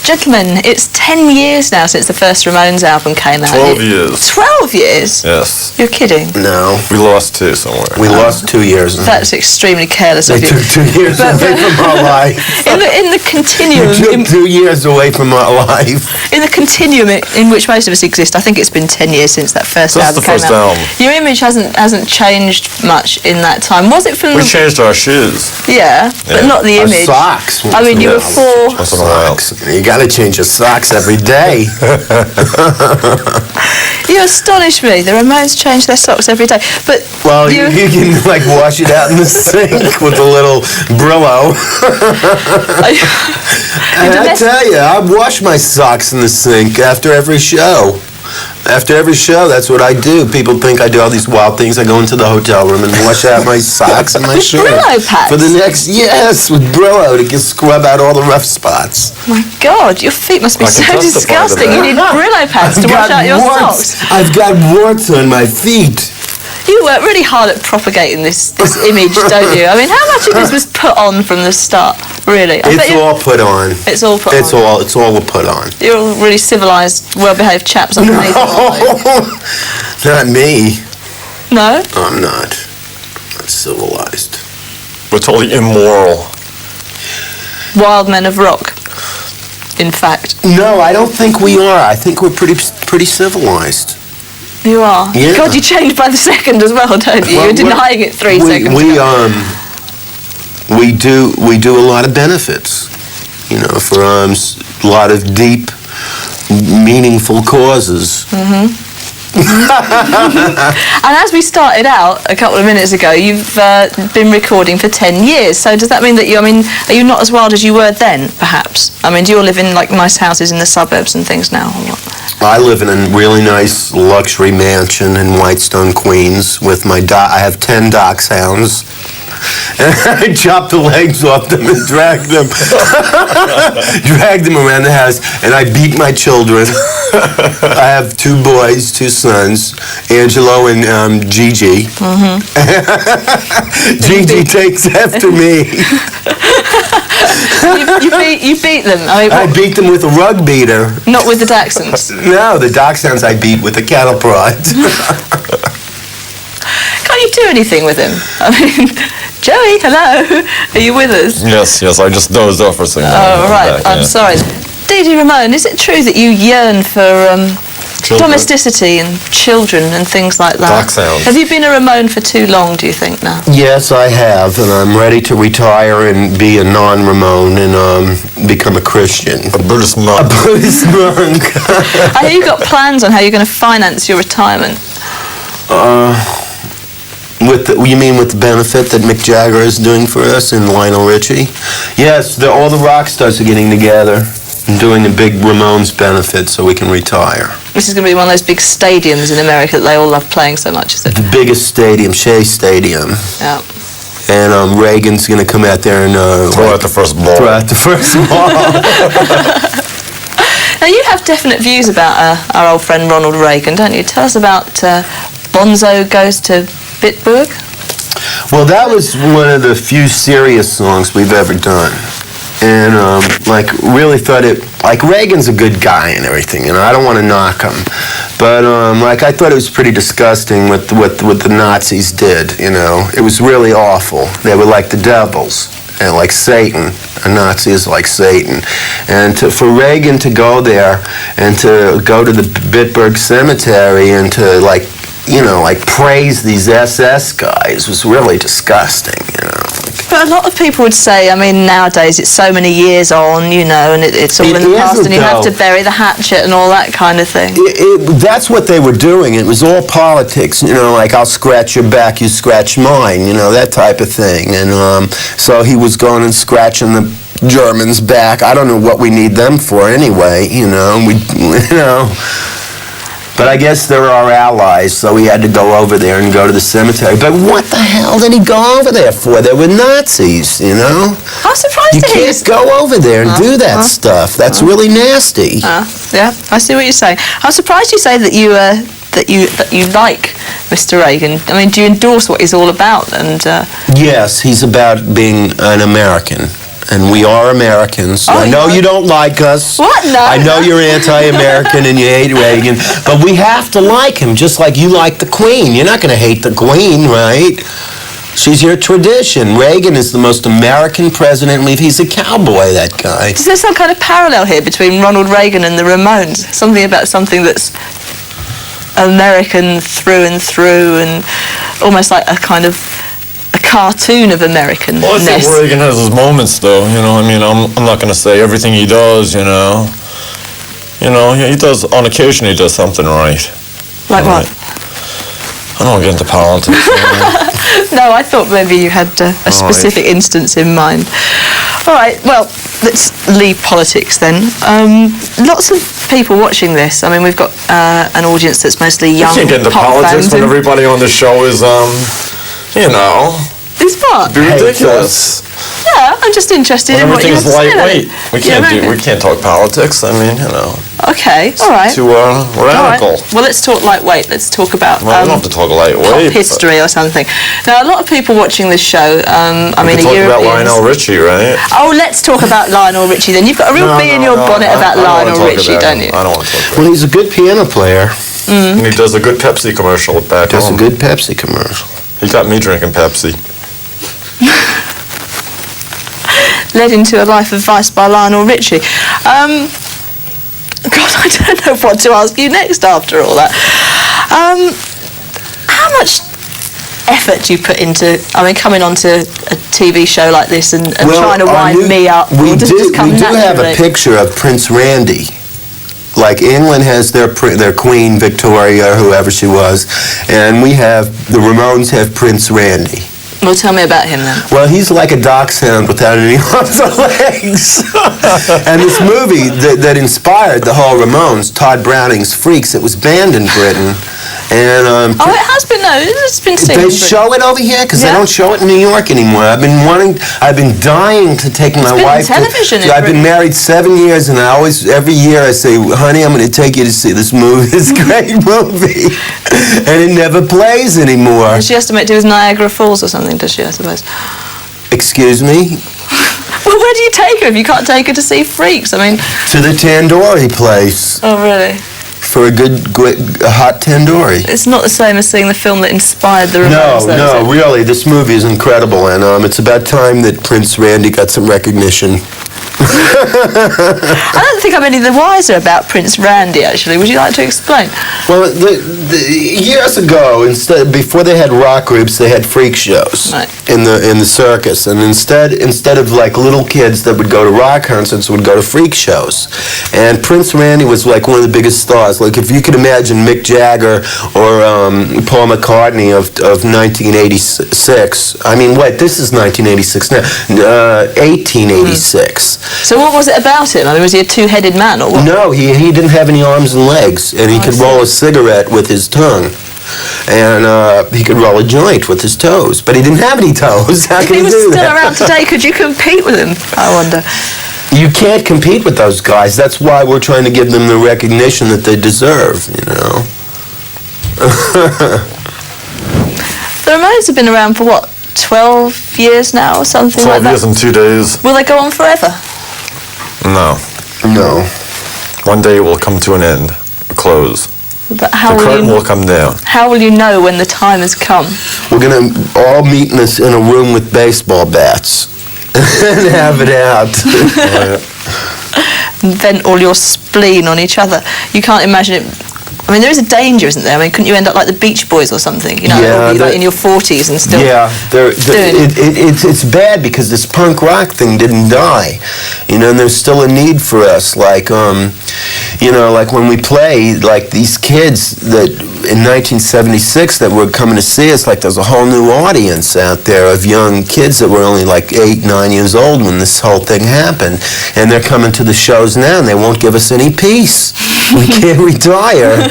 Gentlemen, it's 10 years now since the first Ramones album came out. 12 years. 12 years? Yes. You're kidding. No. We lost 2 somewhere. We lost 2 years. That's extremely careless of They you. took 2 years away from our life. In the continuum... They took 2 years away from our life. In the continuum in which most of us exist, I think it's been 10 years since that first That's album the came first out. album. Your image hasn't changed much in that time. Was it from We changed our shoes. Yeah, but not the Our image. socks. I mean, you were 4... Once in a while. Socks. You got to change your socks every day. You astonish me. The Ramones change their socks every day. But Well, you can like wash it out in the sink with a little Brillo. And I tell you, I wash my socks in the sink after every show. After every show, that's what I do. People think I do all these wild things. I go into the hotel room and wash out my socks and my With shorts. Brillo pads? For the next, yes, with Brillo to get scrub out all the rough spots. my God, your feet must be I can so testify to disgusting. that. You need Brillo pads to wash out your socks. I've got warts on my feet. You work really hard at propagating this image, don't you? I mean, how much of this was put on from the start? Really? I bet It's you- all put on. It's all put It's on. all put on. You're all really civilised, well-behaved chaps underneath. Not me. No? I'm not civilized. We're totally immoral. Wild men of rock, in fact. No, I don't think we are. I think we're pretty civilized. You are. Yeah. God, you change by the second as well, don't you? Well, You're denying it 3 seconds ago. We do a lot of benefits, you know, for a lot of deep, meaningful causes. And as we started out a couple of minutes ago, you've been recording for 10 years. So does that mean that are you not as wild as you were then, perhaps? I mean, do you all live in like nice houses in the suburbs and things now, or what? I live in a really nice luxury mansion in Whitestone, Queens, with my I have 10 dachshunds. And I chop the legs off them and drag them around the house, and I beat my children. I have 2 boys, 2 sons, Angelo and Gigi. Gigi takes after me. You beat them. I mean, I beat them with a rug beater. not with the Dachshunds. No, the dachshunds I beat with a cattle prod. Can't you do anything with him? I mean, Joey, hello, are you with us? Yes, I just dozed off for a second. Oh, right, I'm sorry. Didi Ramone, is it true that you yearn for domesticity and children and things like that? Dachshunds. Have you been a Ramone for too long, do you think, now? Yes, I have, and I'm ready to retire and be a non-Ramone and become a Christian. A Buddhist monk. A Buddhist monk. I hear you've got plans on how you're going to finance your retirement. You mean with the benefit that Mick Jagger is doing for us and Lionel Richie? Yes, all the rock stars are getting together and doing a big Ramones benefit so we can retire. This is going to be one of those big stadiums in America that they all love playing so much, is it? The biggest stadium, Shea Stadium. Yeah. And Reagan's going to come out there and Throw out the first ball. throw out the first ball. Now, you have definite views about our old friend Ronald Reagan, don't you? Tell us about Bonzo Goes to Bitburg. Well, that was one of the few serious songs we've ever done. And, really thought Reagan's a good guy and everything, you know, I don't want to knock him. But, I thought it was pretty disgusting what the Nazis did, you know. It was really awful. They were like the devils, and like Satan. A Nazi is like Satan. And for Reagan to go there and to go to the Bitburg Cemetery and to, praise these SS guys was really disgusting, you know. But a lot of people would say, I mean, nowadays it's so many years on, you know, and it's all in the past, and you have to bury the hatchet and all that kind of thing. That's what they were doing. It was all politics, you know, like I'll scratch your back, you scratch mine, you know, that type of thing. And so he was going and scratching the Germans back. I don't know what we need them for anyway, you know. But I guess they're our allies, so we had to go over there and go to the cemetery. But what the hell did he go over there for? They were Nazis, you know? I'm surprised You to hear can't go over there and do that stuff. That's really nasty. Yeah, I see what you're saying. I'm surprised you say that you like Mr. Reagan. I mean, do you endorse what he's all about? And Yes, he's about being an American. and we are Americans. Oh, I know you are? you don't like us. What? No, I know no. you're anti-American and you hate Reagan, but we have to like him, just like you like the Queen. You're not going to hate the Queen, right? She's your tradition. Reagan is the most American president. He's a cowboy, that guy. Is there some kind of parallel here between Ronald Reagan and the Ramones? Something about something that's American through and through, and almost like a kind of a cartoon of Americanness. Well, I think Reagan has his moments, though. You know, I mean, I'm not going to say everything he does. You know, he does on occasion. He does something right. Like Right. what? I don't get into politics. No, I thought maybe you had a specific instance in mind. All right, well, let's leave politics then. Lots of people watching this. I mean, we've got an audience that's mostly You young can't get into pop politics fans when and- everybody on the show is, Is what? be ridiculous. Yeah, I'm just interested When in what you everything have is to say about lightweight. it. We can't talk politics. I mean, Okay, all right. too All right. radical. Well, let's talk lightweight. Let's talk about Well, we don't have to talk pop lightweight. history or something. Now, a lot of people watching this show, I We mean, can are talk about Europeans. Lionel Richie, right? Oh, let's talk about Lionel Richie then. You've got a real bee in your bonnet about I don't wanna Lionel talk Richie, about don't him. you? I don't want to talk about Well, him. he's a good piano player. And he does a good Pepsi commercial back Does a home. good Pepsi commercial. He got me drinking Pepsi. Led into a life of vice by Lionel Richie. God, I don't know what to ask you next after all that. How much effort do you put into, I mean, coming onto a TV show like this and trying to wind me up? We or does it just come do have a naturally? picture of Prince Randy. Like England has their Queen Victoria, whoever she was, and the Ramones have Prince Randy. Well, tell me about him then. Well, he's like a dachshund without any arms or legs. And this movie that inspired the whole Ramones, Todd Browning's Freaks, it was banned in Britain. And Oh, it has been, no, it's been seen. they show it over here because Yeah. they don't show it in New York anymore. I've been dying to take my been on wife. television in I've been Britain. married 7 years, and every year I say, honey, I'm going to take you to see this movie, this great movie, and it never plays anymore. And she has to do with Niagara Falls or something, does she, I suppose? Excuse me? Well, where do you take her if you can't take her to see Freaks? I mean, To the tandoori place oh, really? for a a hot tandoori. It's not the same as seeing the film that inspired the Ramones, though, is No, it? really, this movie is incredible, and it's about time that Prince Randy got some recognition. I don't think I'm any the wiser about Prince Randy, actually. Would you like to explain? Well, years ago, before they had rock groups, they had freak shows Right. in the circus, and instead of like little kids that would go to rock concerts, would go to freak shows. And Prince Randy was like one of the biggest stars. Like if you could imagine Mick Jagger or Paul McCartney of 1986. I mean, what? This is 1986 now. 1886. So what was it about him? I mean, was he a two-headed man or what? No, he didn't have any arms and legs, and he I could see. roll a cigarette with his tongue, and he could roll a joint with his toes, but he didn't have any toes. How If can he he was do still that? around today, could you compete with him? I wonder. You can't compete with those guys. That's why we're trying to give them the recognition that they deserve, you know. The Ramones have been around for what, 12 years now or something 12 like years that? and 2 days. Will they go on forever? No. No. One day it will come to an end, a close. But how The curtain will will come down. how will you know when the time has come? We're going to all meet in a room with baseball bats and have it out. And vent all your spleen on each other. You can't imagine it. I mean, there is a danger, isn't there? I mean, couldn't you end up like the Beach Boys or something? You know, Yeah, or be like the- in your 40s and still. Yeah, doing it's bad because this punk rock thing didn't die, you know, and there's still a need for us. Like, you know, like when we play, like these kids that in 1976 that were coming to see us, like there's a whole new audience out there of young kids that were only like 8, 9 years old when this whole thing happened, and they're coming to the shows now and they won't give us any peace. We can't retire.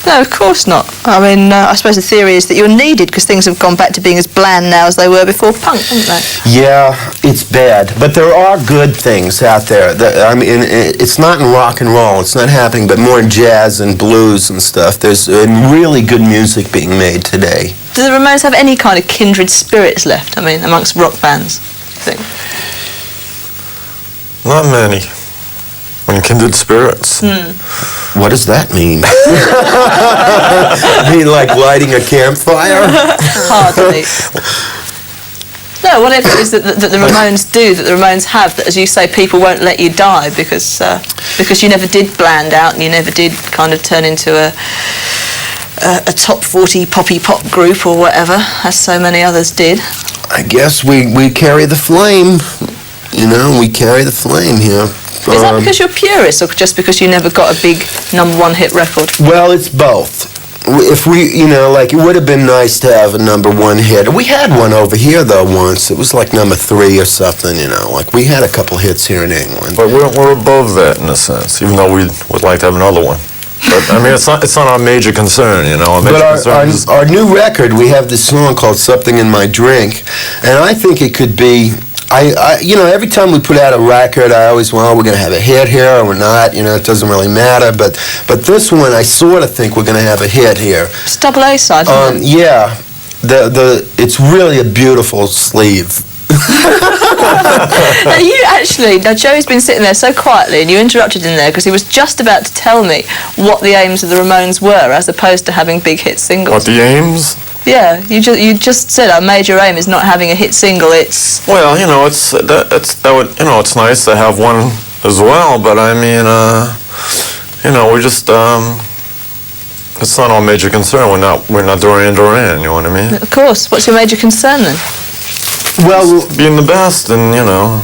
No, of course not. I mean, I suppose the theory is that you're needed because things have gone back to being as bland now as they were before punk, haven't they? Yeah, it's bad, but there are good things out there. I mean, it's not in rock and roll. It's not happening, but more in jazz and blues and stuff. There's really good music being made today. Do the Ramones have any kind of kindred spirits left? I mean, amongst rock bands, I think. Not many. When kindred spirits. What does that mean? Mean like lighting a campfire? Hardly. No, whatever it is that the Ramones do, that the Ramones have, that, as you say, people won't let you die because you never did bland out and you never did kind of turn into a top 40 poppy pop group or whatever, as so many others did. I guess we carry the flame. You know, we carry the flame here. Is that because you're purist or just because you never got a big #1 hit record? Well, it's both. If we, you know, like it would have been nice to have a #1 hit. We had one over here though once. It was like #3 or something, you know. Like we had a couple hits here in England. But we're above that in a sense, even though we would like to have another one. But I mean, it's not our major concern, you know. But our new record, we have this song called "Something in My Drink," and I think it could be. You know, every time we put out a record, I always, well, we're going to have a hit here or we're not. You know, it doesn't really matter. But this one, I sort of think we're going to have a hit here. It's double A side, isn't it? Yeah, it's really a beautiful sleeve. Now Joey's been sitting there so quietly and you interrupted him there because he was just about to tell me what the aims of the Ramones were as opposed to having big hit singles. What the aims? Yeah, you just said our major aim is not having a hit single. It's well, you know, it's nice to have one as well, but I mean, you know, we just it's not our major concern. We're not Duran Duran. You know what I mean? Of course. What's your major concern then? Well, being the best, and you know.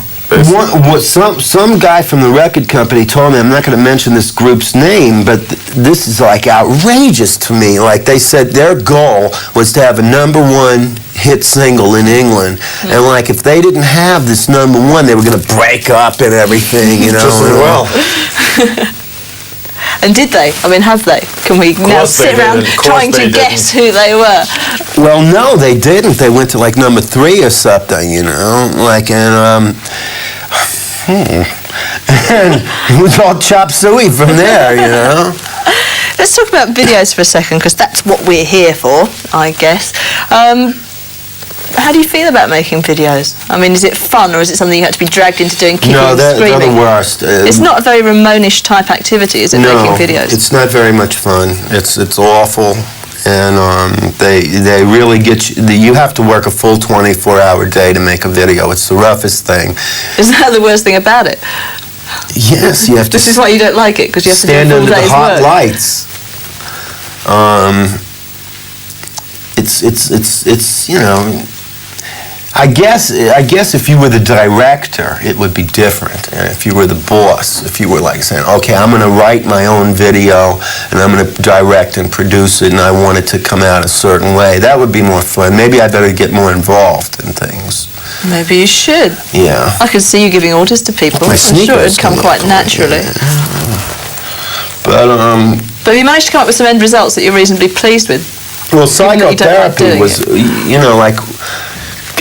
Some guy from the record company told me, I'm not going to mention this group's name, but this is like outrageous to me. Like they said their goal was to have a #1 hit single in England, and like if they didn't have this #1, they were going to break up and everything, you know. Just as well. And did they? I mean, have they? Can we now sit around trying to guess who they were? Well, no, they didn't. They went to like #3 or something, you know. Like, and it was all chop suey from there, you know. Let's talk about videos for a second, because that's what we're here for, I guess. How do you feel about making videos? I mean, is it fun, or is it something you have to be dragged into doing, kicking and screaming? No, they're the worst. It's not a very Ramone-ish type activity, is it, making videos? No, it's not very much fun. It's awful, and they really get you. You have to work a full 24-hour day to make a video. It's the roughest thing. Is that the worst thing about it? Yes, you have to. This is why you don't like it, because you have to do a stand full under the day's hot work. lights. It's you know. I guess if you were the director, it would be different. If you were the boss, if you were like saying, okay, I'm going to write my own video and I'm going to direct and produce it and I want it to come out a certain way, that would be more fun. Maybe I better get more involved in things. Maybe you should. Yeah. I could see you giving orders to people. I'm sure it would come quite naturally. Yeah. But you managed to come up with some end results that you're reasonably pleased with. Well, psychotherapy was, you know, like,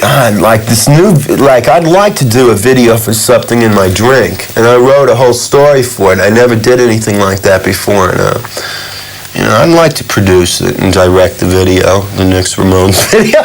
God, like this new, like I'd like to do a video for Something in My Drink, and I wrote a whole story for it. I never did anything like that before, and you know, I'd like to produce it and direct the video, the next Ramones video.